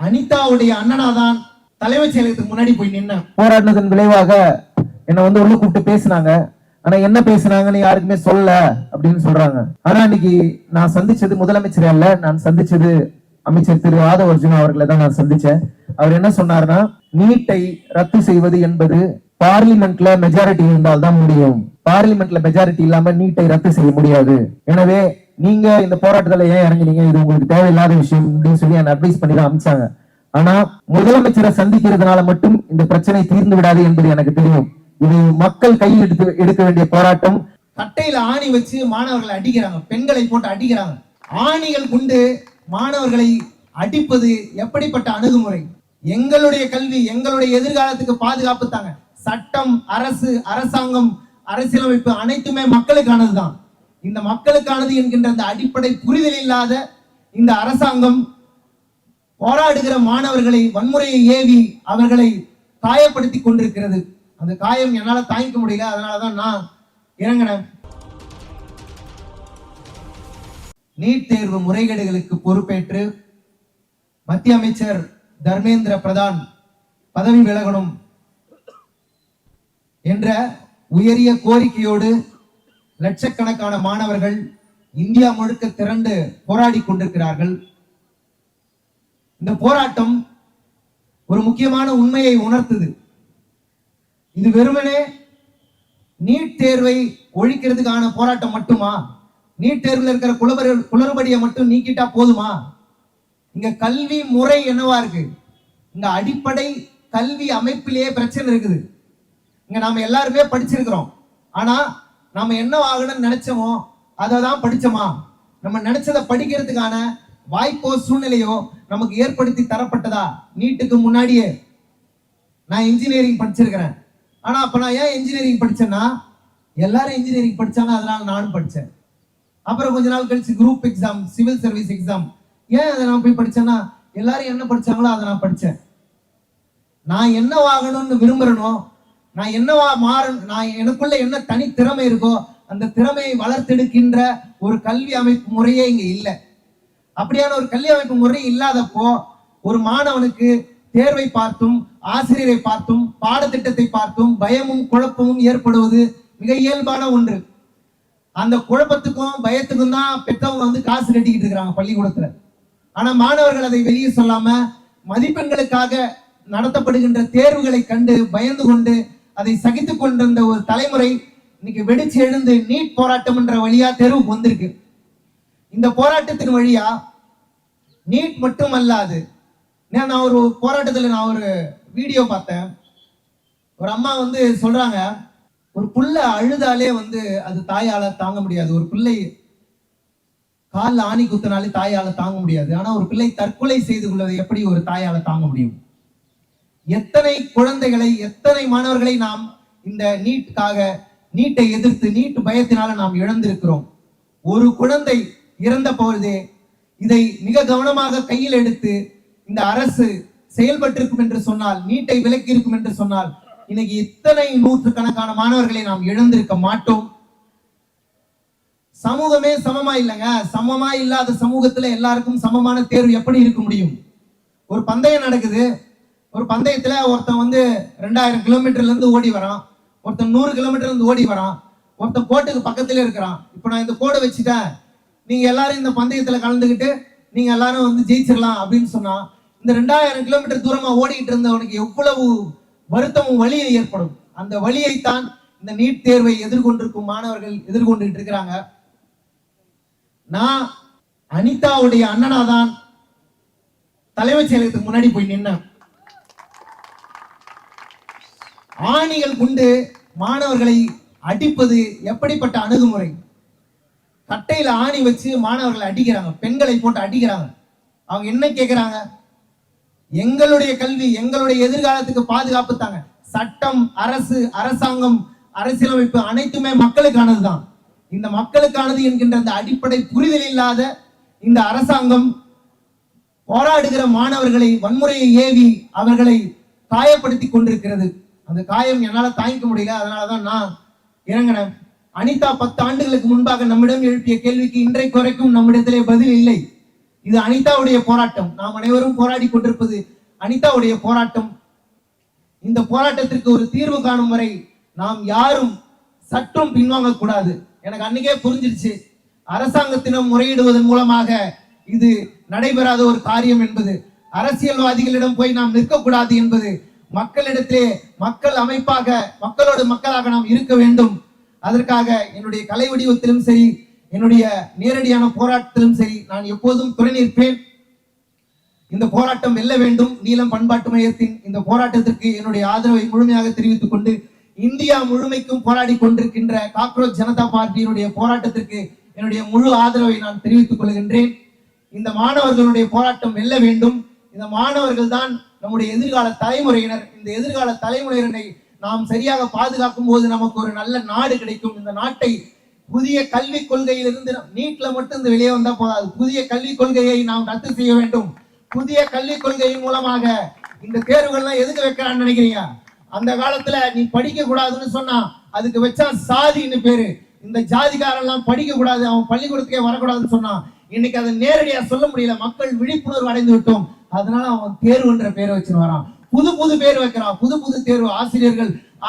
அனிதாவுடைய அண்ணனாதான் தலைமைச் செயலகத்துக்கு முன்னாடி போய் நின்ன. போராட்டத்தின் விளைவாக என்ன உள்ள கூப்பிட்டு பேசினாங்க. ஆனா என்ன பேசுனாங்கன்னு யாருக்குமே சொல்ல அப்படின்னு சொல்றாங்க. ஆனா இன்னைக்கு நான் சந்திச்சது முதலமைச்சர் அல்ல, நான் சந்திச்சது அமைச்சர் திரு ஆதவ அர்ஜுனா அவர்களை தான் நான் சந்திச்சேன். அவர் என்ன சொன்னார்னா, நீட்டை ரத்து செய்வது என்பது பார்லிமெண்ட்ல மெஜாரிட்டி இருந்தால் தான் முடியும். பார்லிமெண்ட்ல மெஜாரிட்டி இல்லாம நீட்டை ரத்து செய்ய முடியாது. எனவே நீங்க இந்த போராட்டத்துல ஏன் இறங்கினீங்க, இது உங்களுக்கு தேவையில்லாத விஷயம் அப்படின்னு சொல்லி அட்வைஸ் பண்ணி தான் அமிச்சாங்க. ஆனா முதலமைச்சரை சந்திக்கிறதுனால மட்டும் இந்த பிரச்சனை தீர்ந்து விடாது என்பது எனக்கு தெரியும். இது மக்கள் கையில் எடுக்க வேண்டிய போராட்டம். கட்டையில ஆணி வச்சு மாணவர்களை அடிக்கிறாங்க, பெண்களை போட்டு அடிக்கிறாங்க. ஆணிகள் கொண்டு மாணவர்களை அடிப்பது எப்படிப்பட்ட அணுகுமுறை? எங்களுடைய கல்வி, எங்களுடைய எதிர்காலத்துக்கு பாதுகாப்பு தாங்க. சட்டம், அரசு, அரசாங்கம், அரசியலமைப்பு அனைத்துமே மக்களுக்கானதுதான். இந்த மக்களுக்கானது என்கின்ற அந்த அடிப்படை புரிதல் இல்லாத இந்த அரசாங்கம் போராடுகிற மாணவர்களை வன்முறையை ஏவி அவர்களை காயப்படுத்தி கொண்டிருக்கிறது. அந்த காயம் என்னால தாங்கிக்க முடியல, அதனாலதான் நான் இறங்கினேன். நீட் தேர்வு முறைகேடுகளுக்கு பொறுப்பேற்று மத்திய அமைச்சர் தர்மேந்திர பிரதான் பதவி விலகணும் என்ற உயரிய கோரிக்கையோடு லட்சக்கணக்கான மாணவர்கள் இந்தியா முழுக்க திரண்டு போராடி கொண்டிருக்கிறார்கள். இந்த போராட்டம் ஒரு முக்கியமான உண்மையை உணர்த்துது. இது வெறுமனே நீட் தேர்வை ஒழிக்கிறதுக்கான போராட்டம் மட்டுமா? நீட் தேர்வில் இருக்கிற குளறுபடியை மட்டும் நீக்கிட்டா போதுமா? இங்க கல்வி முறை என்னவா இருக்கு? இங்க அடிப்படை கல்வி அமைப்பிலேயே பிரச்சனை இருக்குது. இங்க நாம எல்லாருமே படிச்சிருக்கிறோம். ஆனா நாம என்ன ஆகணும்னு நினைச்சோமோ அதை தான் படிச்சோமா? நம்ம நினைச்சதை படிக்கிறதுக்கான வாய்ப்போ சூழ்நிலையோ நமக்கு ஏற்படுத்தி தரப்பட்டதா? நீட்டுக்கு முன்னாடியே நான் இன்ஜினியரிங் படிச்சிருக்கிறேன். ஆனா அப்ப நான் ஏன் இன்ஜினியரிங் படிச்சேன்னா, எல்லாரும் இன்ஜினியரிங் படிச்சாங்க, அதனால நானும் படிச்சேன். அப்புறம் கொஞ்ச நாள் கழிச்சு group exam, civil service exam, ஏன் அதை நான் போய் படிச்சேன்னா, எல்லாரும் என்ன படிச்சாங்களோ அதை நான் படிச்சேன். நான் என்னவாகணும்னு விரும்புறனோ, நான் என்னவா நான் எனக்குள்ள என்ன தனி திறமை இருக்கோ அந்த திறமையை வளர்த்தெடுக்கின்ற ஒரு கல்வி அமைப்பு முறையே இங்க இல்லை. அப்படியான ஒரு கல்வி அமைப்பு முறை இல்லாதப்போ ஒரு மாணவனுக்கு தேர்வை பார்த்தும் ஆசிரியரை பார்த்தும் பாடத்திட்டத்தை பார்த்தும் பயமும் குழப்பமும் ஏற்படுவது மிக இயல்பான ஒன்று. அந்த குழப்பத்துக்கும் பயத்துக்கும் தான் பெற்றவங்க வந்து காசு கட்டிக்கிட்டு இருக்கிறாங்க பள்ளிக்கூடத்துல. ஆனா மாணவர்கள் அதை வெளியே சொல்லாம மதிப்பெண்களுக்காக நடத்தப்படுகின்ற தேர்வுகளை கண்டு பயந்து கொண்டு அதை சகித்துக் கொண்டிருந்த ஒரு தலைமுறை இன்னைக்கு வெடிச்சு எழுந்து நீட் போராட்டம் என்ற வழியா தேர்வுக்கு வந்திருக்கு. இந்த போராட்டத்தின் வழியா நீட் மட்டும் அல்லாது, நான் ஒரு போராட்டத்துல நான் ஒரு வீடியோ பார்த்தேன். ஒரு அம்மா வந்து சொல்றாங்க, ஒரு புள்ள அழுதாலே வந்து அது தாயால தாங்க முடியாது. ஒரு பிள்ளை காலில் ஆணி குத்தினாலே தாயால தாங்க முடியாது. ஆனா ஒரு பிள்ளை தற்கொலை செய்து கொள்வதை எப்படி ஒரு தாயால தாங்க முடியும்? எத்தனை குழந்தைகளை, எத்தனை மாணவர்களை நாம் இந்த நீட்டை எதிர்த்து, நீட் பயத்தினால நாம் இழந்திருக்கிறோம். ஒரு குழந்தை இறந்த பொழுதே இதை மிக கவனமாக கையில் எடுத்து இந்த அரசு செயல்பட்டிருக்கும் என்று சொன்னால், நீட்டை விலக்கி இருக்கும் என்று சொன்னால், இன்னைக்கு இத்தனை நூற்றுக்கணக்கான மாணவர்களை நாம் இழந்திருக்க மாட்டோம். சமூகமே சமமா இல்லைங்க. சமமா இல்லாத சமூகத்துல எல்லாருக்கும் சமமான தேர்வு எப்படி இருக்க முடியும்? ஒரு பந்தயம் நடக்குது. ஒரு பந்தயத்துல ஒருத்தன் வந்து 2000 கிலோமீட்டர்ல இருந்து ஓடி வரான், ஒருத்தன் 100 கிலோமீட்டர்ல இருந்து ஓடி வரான், ஒருத்தன் கோட்டுக்கு பக்கத்துல இருக்கிறான். இப்ப நான் இந்த கோடை வச்சுட்டேன், நீங்க எல்லாரும் இந்த பந்தயத்துல கலந்துக்கிட்டு நீங்க எல்லாரும் வந்து ஜெயிச்சிடலாம் அப்படின்னு சொன்னா, இந்த 2000 கிலோமீட்டர் தூரமா ஓடிக்கிட்டு இருந்தவனுக்கு எவ்வளவு வருத்தமும் வலியை ஏற்படும். அந்த வலியைத்தான் இந்த நீட் தேர்வை எதிர்கொண்டிருக்கும் மாணவர்கள் எதிர்கொண்டுட்டு இருக்கிறாங்க. நான் அனிதாவுடைய அண்ணனாதான் தலைமைச் செயலகத்துக்கு முன்னாடி போய் நின்னேன். ஆணிகள் கொண்டு மாணவர்களை அடிப்பது எப்படிப்பட்ட அணுகுமுறை? கட்டையில ஆணி வச்சு மாணவர்களை அடிக்கிறாங்க, பெண்களை போட்டு அடிக்கிறாங்க. அவங்க என்ன கேட்கிறாங்க? எங்களுடைய கல்வி, எங்களுடைய எதிர்காலத்துக்கு பாதுகாப்பு தாங்க. சட்டம், அரசு, அரசாங்கம், அரசியலமைப்பு அனைத்துமே மக்களுக்கானதுதான். இந்த மக்களுக்கானது என்கின்ற அந்த அடிப்படை புரிதல் இல்லாத இந்த அரசாங்கம் போராடுகிற மாணவர்களை வன்முறையை ஏவி அவர்களை காயப்படுத்தி கொண்டிருக்கிறது. அந்த காயம் என்னால தாங்கிக்க முடியல, அதனாலதான் நான் இறங்கினேன். அனிதா 10 ஆண்டுகளுக்கு முன்பாக நம்மிடம் எழுப்பிய கேள்விக்கு இன்றைக்கு வரைக்கும் நம்மிடத்திலே பதில் இல்லை. இது அனிதாவுடைய போராட்டம். நாம் அனைவரும் போராடி கொண்டிருப்பது அனிதாவுடைய போராட்டம். இந்த போராட்டத்திற்கு ஒரு தீர்வு காணும் வரை நாம் யாரும் சற்றும் பின்வாங்க கூடாது. எனக்கு அன்னைக்கே புரிஞ்சிருச்சு, அரசாங்கத்திடம் முறையிடுவதன் மூலமாக இது நடைபெறாத ஒரு காரியம் என்பது. அரசியல்வாதிகளிடம் போய் நாம் நிற்கக்கூடாது என்பது. மக்களிடத்திலே மக்கள் அமைப்பாக, மக்களோடு மக்களாக நாம் இருக்க வேண்டும். அதற்காக என்னுடைய கலை வடிவத்திலும் சரி, என்னுடைய நேரடியான போராட்டத்திலும் சரி, நான் எப்போதும் துணை நிற்பேன். இந்த போராட்டம் வெல்ல வேண்டும். நீலம் பண்பாட்டு மையத்தின் இந்த போராட்டத்திற்கு என்னுடைய ஆதரவை முழுமையாக தெரிவித்துக் கொண்டு, இந்தியா முழுமைக்கும் போராடி கொண்டிருக்கின்ற காக்ரோச் ஜனதா பார்ட்டியினுடைய போராட்டத்திற்கு என்னுடைய முழு ஆதரவை நான் தெரிவித்துக் கொள்கின்றேன். இந்த மாணவர்களுடைய போராட்டம் வெல்ல வேண்டும். இந்த மாணவர்கள் தான் நம்முடைய எதிர்கால தலைமுறையினர். இந்த எதிர்கால தலைமுறையினரை நாம் சரியாக பாதுகாக்கும் போது நமக்கு ஒரு நல்ல நாடு கிடைக்கும். இந்த நாட்டை புதிய கல்விக் கொள்கையிலிருந்து, நீட்ல மட்டும் இந்த வெளியே வந்தா போதாது, புதிய கல்விக் கொள்கையை நாம் ரத்து செய்ய வேண்டும். புதிய கல்விக் கொள்கையின் மூலமாக இந்த தேர்வுகள்லாம் எதுக்கு வைக்கிறான்னு நினைக்கிறீங்க? அந்த காலத்துல நீ படிக்க கூடாதுன்னு சொன்னா அதுக்கு வச்சா சாதின்னு பேரு. இந்த ஜாதிகாரெல்லாம் படிக்க கூடாது, அவன் பள்ளிக்கூடத்துக்கே வரக்கூடாதுன்னு சொன்னான். இன்னைக்கு அதை நேரடியா சொல்ல முடியல. மக்கள் விழிப்புணர்வு அடைந்து விட்டோம். அதனால அவன் தேர்வுன்ற பேரை வச்சுன்னு வரான். புது புது பேர் வைக்கிறான், புது புது தேர்வு.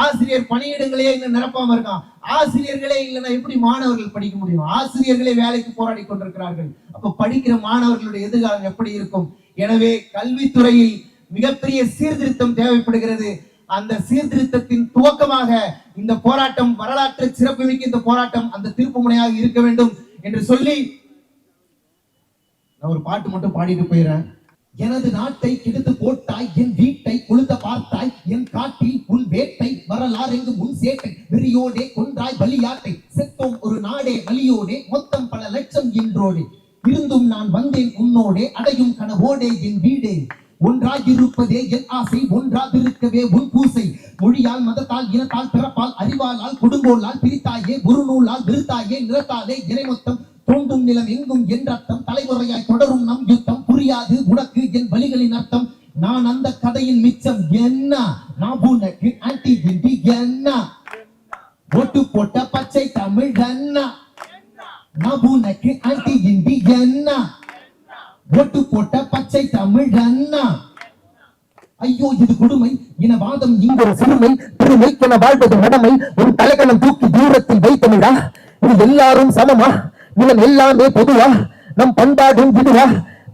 ஆசிரியர் பணியிடங்களே இன்னும் நிரப்பாம இருக்கான். ஆசிரியர்களே இல்லைன்னா எப்படி மாணவர்கள் படிக்க முடியும்? ஆசிரியர்களே வேலைக்கு போராடி கொண்டிருக்கிறார்கள். அப்ப படிக்கிற மாணவர்களுடைய எதிர்காலம் எப்படி இருக்கும்? எனவே கல்வித்துறையில் மிகப்பெரிய சீர்திருத்தம் தேவைப்படுகிறது. அந்த சீர்திருத்தத்தின் துவக்கமாக இந்த போராட்டம், வரலாற்று சிறப்புமிக்க இந்த போராட்டம் அந்த திருப்பு முனையாக இருக்க வேண்டும் என்று சொல்லி நான் ஒரு பாட்டு மட்டும் பாடிட்டு போயிடுறேன். எனது நாட்டை கெடுத்து போட்டாய், என் வீட்டை கொளுத்த பார்த்தாய், என் காட்டில் உன் வேட்டை, வரலாறெங்கு முன் சேட்டை, வெறியோடே கொன்றாய் பலியாட்டை, செத்தோம் ஒரு நாடே வலியோடே, மொத்தம் பல லட்சம் என்றோடே, இருந்தும் நான் வந்தேன் உன்னோடே, அடையும் கனவோடே என் வீடே, ஒன்றாயிருப்பதே என் ஆசை, ஒன்றாதிருக்கவே உன் பூசை, மொழியால் மதத்தால் இனத்தால் பிறப்பால் அறிவாளால் கொடுங்கோலால் பிரித்தாயே, ஒரு நூலால் விருத்தாயே, நிறத்தாலே இறை மொத்தம் தோண்டும் நிலம் எங்கும் என்றர்த்தம், தலைமுறையாய் தொடரும் நம் யுத்தம், புரியாது உனக்கு என் வழிகளின் அர்த்தம், நான் அந்த கதையின் மிச்சம் என்ன, நான் உனக்கு ஆன்டி இண்டி என்ன, ஓட்டு போட்ட பச்சை தமிழ் என்ன, நான் உனக்கு ஆன்டி இண்டி என்ன, ஓட்டு போட்ட பச்சை தமிழ் என்ன. ஐயோ இது கொடுமை, இனவாதம் இங்கொரு சிறுமை, பெருமைக்கென வாழ்வது மடமை, ஒரு தலைக்கணம் தூக்கி தூரத்தில் வைத்தமிழா, இது எல்லாரும் சமமா, இவன் எல்லாமே பொதுவா, நம் பண்பாடும் விடுவா,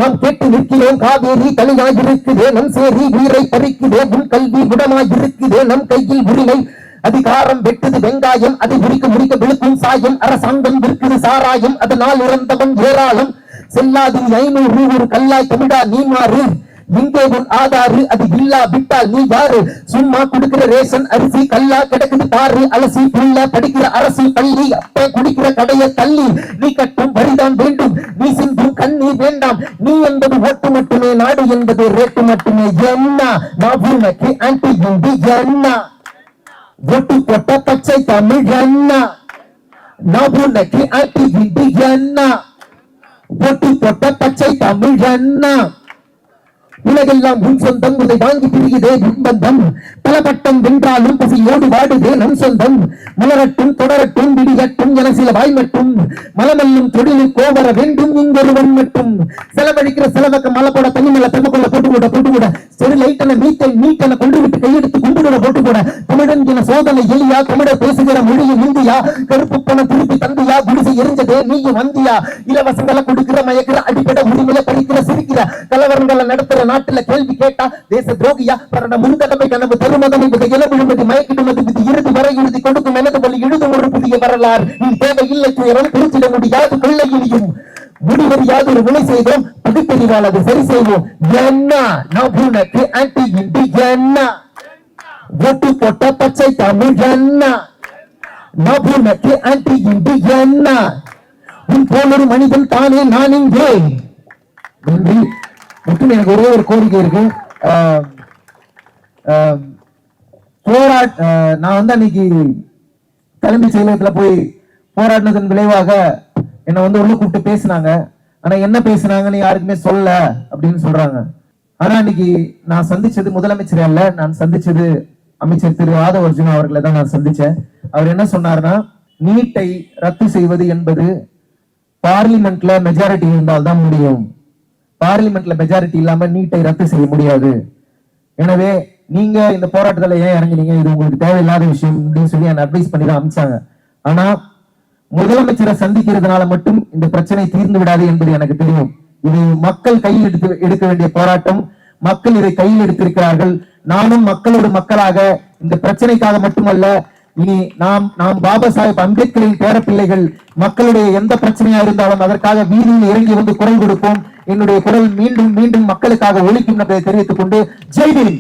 நாம் கேட்டு நிற்கிறோம் காவேரி தனியாயிருக்குதே, நம் சேரி உயிரை பறிக்குதே, உன் கல்வி விடமாயிருக்குதே, நம் கையில் உரிமை அதிகாரம் வெட்டுது வெங்காயம், அதை முடிக்க விழுக்கும் சாயம், அரசாங்கம் விற்குது சாராயம், அதனால் இறந்தவன் ஏராளம், செல்லாது 500 ஒரு கல்லாய் தமிழா நீ மாறு, இங்கே உன் ஆதாரு, அது இல்லா விட்டால் நீ யாரு, சும்மா கொடுக்கிற ரேஷன் அரிசி கல்லா கிடக்குது பாரு, அலசி புள்ள படிக்கிற அரசு பள்ளி, அப்ப குடிக்கிற கடைய தள்ளி, நீ கட்டும் வரிதான் வேண்டும், நீ சிந்தும் கண்ணீர் வேண்டாம், நீ என்பது ஓட்டு மட்டுமே, நாடு என்பது ரேட்டு மட்டுமே, என்ன நான் உனக்கு ஆன்டி இண்டி என்ன, ஓட்டு போட்ட பச்சை தமிழ் என்ன, நான் உனக்கு ஆன்டி இண்டி என்ன, ஓட்டு போட்ட பச்சை தமிழ் என்ன. உலகெல்லாம் உன் சொந்தம், உதை வாங்கி பிரியுதே பிம்பந்தம், பலபட்டம் வென்றாலும் பசியோடு வாடுதே நம் சொந்தம், மலரட்டும் தொடரட்டும் விடியட்டும் என சில வாய் மட்டும், மலமெல்லும் தொழிலில் கோவர வேண்டும் இங்கொருவன் மட்டும், செலவழிக்கிற செலவக்க மலை போட தனி மேல தெமக்குள்ள போட்டு கூட செருலைட்டன மீட்டன கொண்டு விட்டு கையெடுத்து குண்டுவிட போட்டு கூட, தமிழன் என சோதனை எளியா, தமிழர் பேசுகிற மொழியும் இந்தியா, கருப்பு பண திருப்பி தந்தியா, குடிசை எரிஞ்சதே நீயும் வந்தியா, இலவசங்களை கொடுக்கிற மயக்கிற அடிப்படை உரிமையை படிக்கிற சிரிக்கிற கலவரங்களை நடத்துற நாட்டுல கேள்வி கேட்டா தேச துரோகியா, பரட முன்தடமை கனவு தருமதமை விதை இளவிழுமதி மயக்கிடுமதி விதி இறுதி வரை எழுதி கொடுக்கும் எனது வழி எழுதும் ஒரு புதிய வரலாறு, நீ தேவையில்லை துயரம் பிரிச்சிட முடியாது கொள்ளையிலையும் முடிவறியாது ஒரு வினை செய்தோம், பகுத்தறிவால் அது சரி செய்வோம், என்ன நான் உனக்கு ஆன்டி இண்டி என்ன, ஓட்டு போட்ட பச்சை தமிழ் என்ன, நான் உனக்கு ஆன்டி இண்டி என்ன, உன் போலொரு மனிதன் தானே நான் இங்கே. நன்றி. மட்டும் எனக்கு ஒரே ஒரு கோரிக்கை இருக்கு. நான் அன்னைக்கு தலைமைச் செயலகத்துல போய் போராடினதன் விளைவாக என்னை உள்ள கூப்பிட்டு பேசினாங்க. ஆனா என்ன பேசினாங்கன்னு யாருக்குமே சொல்ல அப்படின்னு சொல்றாங்க. ஆனா இன்னைக்கு நான் சந்திச்சது முதலமைச்சர் அல்ல, நான் சந்திச்சது அமைச்சர் திரு ஆதவ அர்ஜுனா அவர்களை தான் நான் சந்திச்சேன். அவர் என்ன சொன்னார்னா, நீட்டை ரத்து செய்வது என்பது பார்லிமெண்ட்ல மெஜாரிட்டி இருந்தால் தான் முடியும். பார்லிமெண்ட்ல மெஜாரிட்டி இல்லாம நீட்டை ரத்து செய்ய முடியாது. எனவே நீங்க இந்த போராட்டத்துல ஏன் இறங்குனீங்க, இது உங்களுக்கு தேவையில்லாத விஷயம் அப்படின்னு சொல்லி என்ன அட்வைஸ் பண்ணி தான் அனுப்பிச்சாங்க. ஆனா முதலமைச்சரை சந்திக்கிறதுனால மட்டும் இந்த பிரச்சனை தீர்ந்து விடாது என்பது எனக்கு தெரியும். இது மக்கள் கையில் எடுக்க வேண்டிய போராட்டம். மக்கள் இதை கையில் எடுத்திருக்கிறார்கள். நானும் மக்களோடு மக்களாக இந்த பிரச்சனைக்காக மட்டுமல்ல, இனி நாம் பாபா சாஹேப் அம்பேத்கரின் பேரப்பிள்ளைகள், மக்களுடைய எந்த பிரச்சனையா இருந்தாலும் அதற்காக வீதியில் இறங்கி வந்து குரல் கொடுப்போம். என்னுடைய குரல் மீண்டும் மீண்டும் மக்களுக்காக ஒலிக்கும் என்பதை தெரிவித்துக் கொண்டு ஜெய் பீம்.